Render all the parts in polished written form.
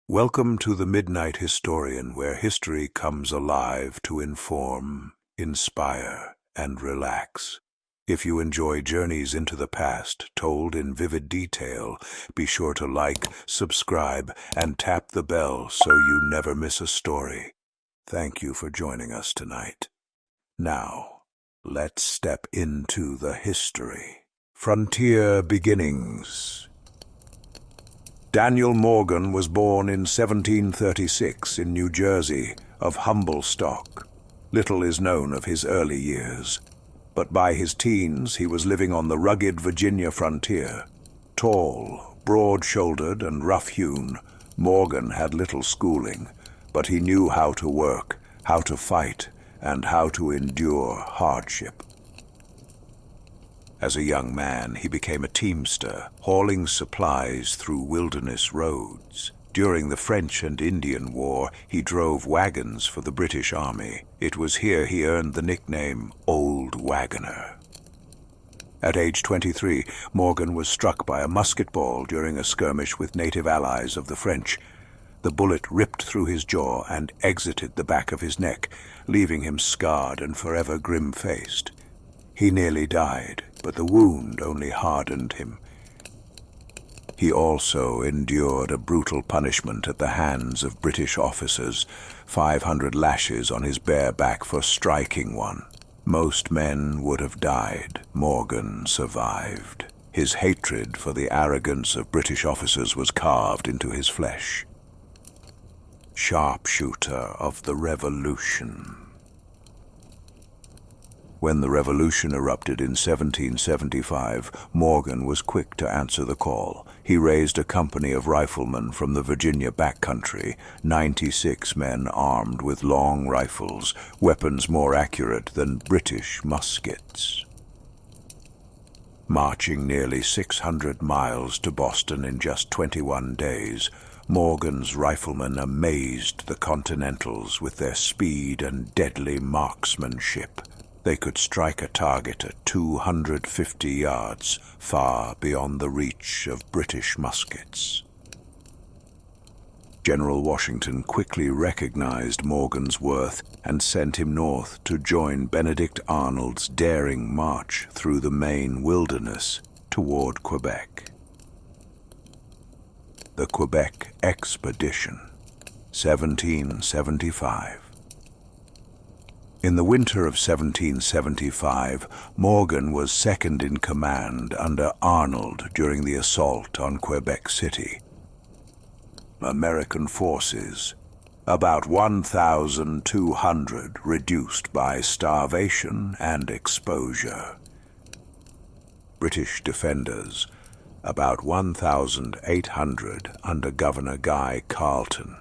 Welcome to the Midnight Historian, where history comes alive to inform, inspire, and relax. If you enjoy journeys into the past told in vivid detail, be sure to like, subscribe, and tap the bell so you never miss a story. Thank you for joining us tonight. Now, let's step into the history. Frontier Beginnings. Daniel Morgan was born in 1736 in New Jersey, of humble stock. Little is known of his early years, but by his teens he was living on the rugged Virginia frontier. Tall, broad-shouldered, and rough-hewn, Morgan had little schooling, but he knew how to work, how to fight, and how to endure hardship. As a young man, he became a teamster, hauling supplies through wilderness roads. During the French and Indian War, he drove wagons for the British Army. It was here he earned the nickname Old Wagoner. At age 23, Morgan was struck by a musket ball during a skirmish with native allies of the French. The bullet ripped through his jaw and exited the back of his neck, leaving him scarred and forever grim-faced. He nearly died, but the wound only hardened him. He also endured a brutal punishment at the hands of British officers, 500 lashes on his bare back for striking one. Most men would have died. Morgan survived. His hatred for the arrogance of British officers was carved into his flesh. Sharpshooter of the Revolution. When the revolution erupted in 1775, Morgan was quick to answer the call. He raised a company of riflemen from the Virginia backcountry, 96 men armed with long rifles, weapons more accurate than British muskets. Marching nearly 600 miles to Boston in just 21 days, Morgan's riflemen amazed the Continentals with their speed and deadly marksmanship. They could strike a target at 250 yards, far beyond the reach of British muskets. General Washington quickly recognized Morgan's worth and sent him north to join Benedict Arnold's daring march through the Maine wilderness toward Quebec. The Quebec Expedition, 1775. In the winter of 1775, Morgan was second in command under Arnold during the assault on Quebec City. American forces, about 1,200 reduced by starvation and exposure. British defenders, about 1,800 under Governor Guy Carleton.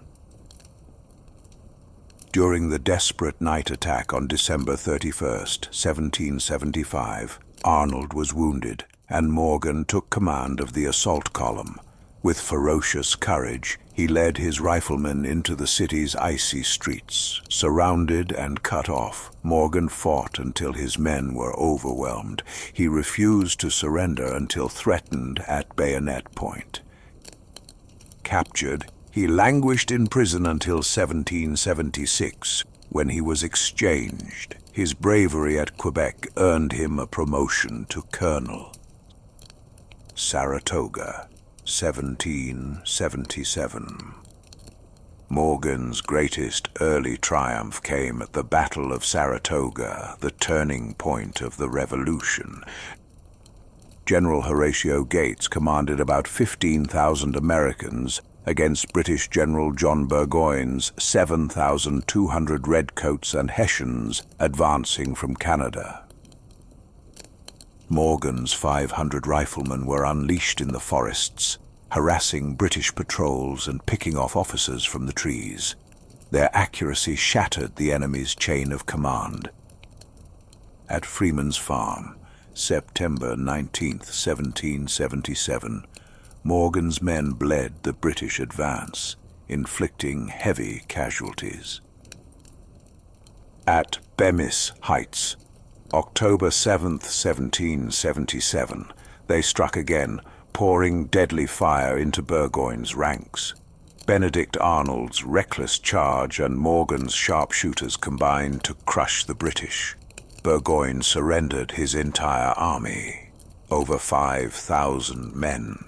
During the desperate night attack on December 31st, 1775, Arnold was wounded, and Morgan took command of the assault column. With ferocious courage, he led his riflemen into the city's icy streets. Surrounded and cut off, Morgan fought until his men were overwhelmed. He refused to surrender until threatened at bayonet point. Captured, he languished in prison until 1776, when he was exchanged. His bravery at Quebec earned him a promotion to colonel. Saratoga, 1777. Morgan's greatest early triumph came at the Battle of Saratoga, the turning point of the Revolution. General Horatio Gates commanded about 15,000 Americans against British General John Burgoyne's 7,200 Redcoats and Hessians advancing from Canada. Morgan's 500 riflemen were unleashed in the forests, harassing British patrols and picking off officers from the trees. Their accuracy shattered the enemy's chain of command. At Freeman's Farm, September 19, 1777, Morgan's men bled the British advance, inflicting heavy casualties. At Bemis Heights, October 7, 1777, they struck again, pouring deadly fire into Burgoyne's ranks. Benedict Arnold's reckless charge and Morgan's sharpshooters combined to crush the British. Burgoyne surrendered his entire army, over 5,000 men.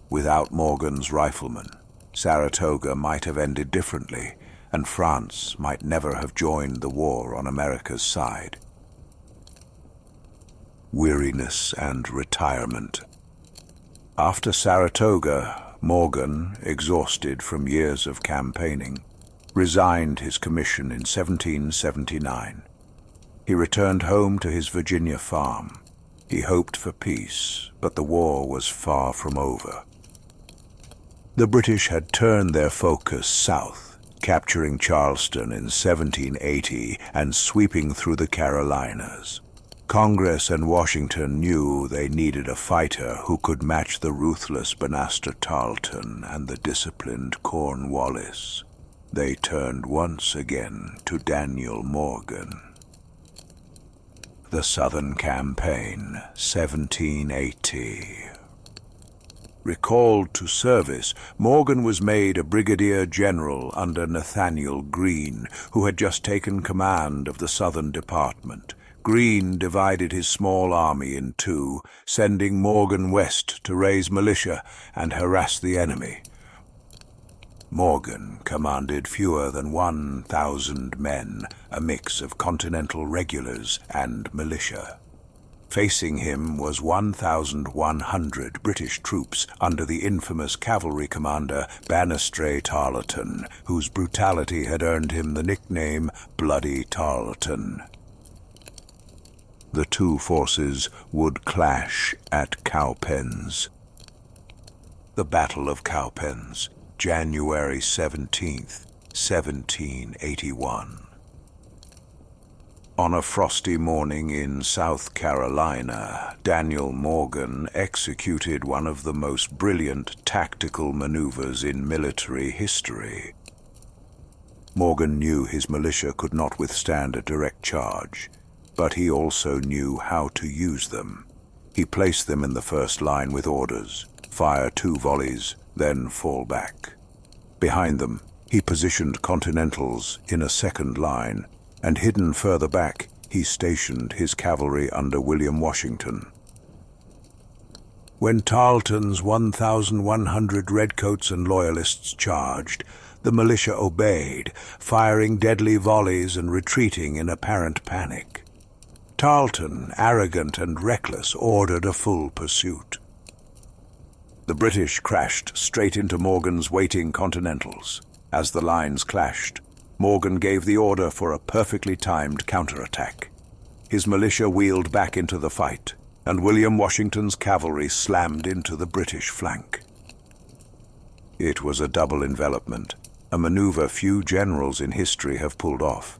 Without Morgan's riflemen, Saratoga might have ended differently, and France might never have joined the war on America's side. Weariness and retirement. After Saratoga, Morgan, exhausted from years of campaigning, resigned his commission in 1779. He returned home to his Virginia farm. He hoped for peace, but the war was far from over. The British had turned their focus south, capturing Charleston in 1780 and sweeping through the Carolinas. Congress and Washington knew they needed a fighter who could match the ruthless Bondeto Tarleton and the disciplined Cornwallis. They turned once again to Daniel Morgan. The Southern Campaign, 1780. Recalled to service, Morgan was made a brigadier general under Nathaniel Greene, who had just taken command of the Southern Department. Greene divided his small army in two, sending Morgan west to raise militia and harass the enemy. Morgan commanded fewer than 1,000 men, a mix of continental regulars and militia. Facing him was 1,100 British troops under the infamous cavalry commander Banastre Tarleton, whose brutality had earned him the nickname Bloody Tarleton. The two forces would clash at Cowpens. The Battle of Cowpens, January 17th, 1781. On a frosty morning in South Carolina, Daniel Morgan executed one of the most brilliant tactical maneuvers in military history. Morgan knew his militia could not withstand a direct charge, but he also knew how to use them. He placed them in the first line with orders: fire 2 volleys, then fall back. Behind them, he positioned Continentals in a second line, and hidden further back, he stationed his cavalry under William Washington. When Tarleton's 1,100 redcoats and loyalists charged, the militia obeyed, firing deadly volleys and retreating in apparent panic. Tarleton, arrogant and reckless, ordered a full pursuit. The British crashed straight into Morgan's waiting Continentals. As the lines clashed, Morgan gave the order for a perfectly timed counterattack. His militia wheeled back into the fight, and William Washington's cavalry slammed into the British flank. It was a double envelopment, a maneuver few generals in history have pulled off.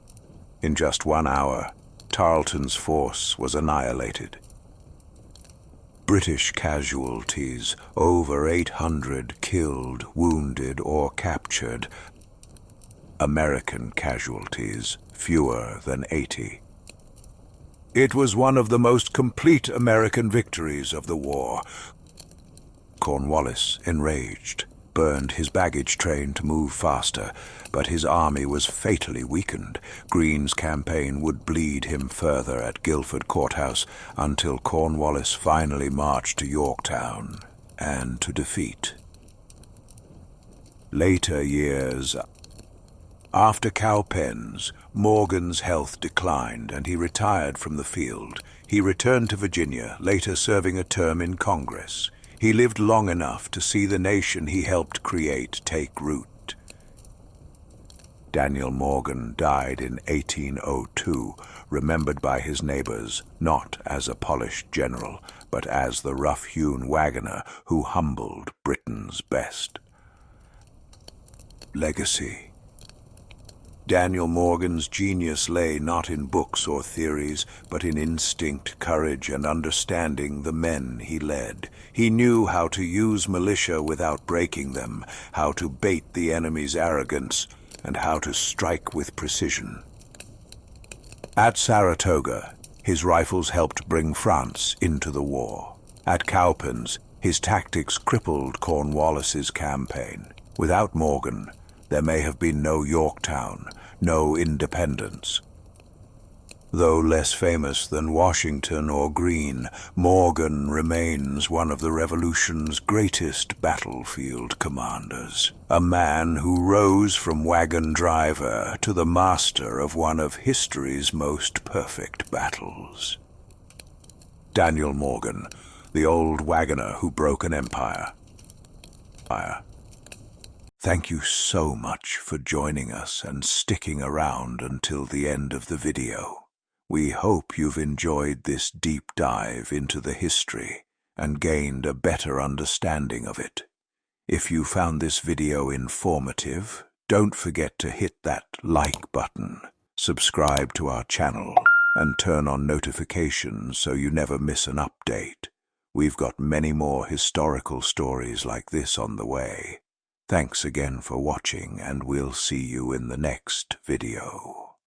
In just 1 hour, Tarleton's force was annihilated. British casualties, over 800 killed, wounded, or captured. American casualties, fewer than 80. It was one of the most complete American victories of the war. Cornwallis, enraged, burned his baggage train to move faster, but his army was fatally weakened. Greene's campaign would bleed him further at Guilford Courthouse until Cornwallis finally marched to Yorktown and to defeat. Later years. After Cowpens, Morgan's health declined and he retired from the field. He returned to Virginia, later serving a term in Congress. He lived long enough to see the nation he helped create take root. Daniel Morgan died in 1802, remembered by his neighbors not as a polished general, but as the rough-hewn wagoner who humbled Britain's best. Legacy. Daniel Morgan's genius lay not in books or theories, but in instinct, courage, and understanding the men he led. He knew how to use militia without breaking them, how to bait the enemy's arrogance, and how to strike with precision. At Saratoga, his rifles helped bring France into the war. At Cowpens, His tactics crippled Cornwallis's campaign. Without Morgan, there may have been no Yorktown, no independence. Though less famous than Washington or Greene, Morgan remains one of the Revolution's greatest battlefield commanders. A man who rose from wagon driver to the master of one of history's most perfect battles. Daniel Morgan, the old wagoner who broke an empire. Thank you so much for joining us and sticking around until the end of the video. We hope you've enjoyed this deep dive into the history and gained a better understanding of it. If you found this video informative, don't forget to hit that like button, subscribe to our channel, and turn on notifications so you never miss an update. We've got many more historical stories like this on the way. Thanks again for watching, and we'll see you in the next video.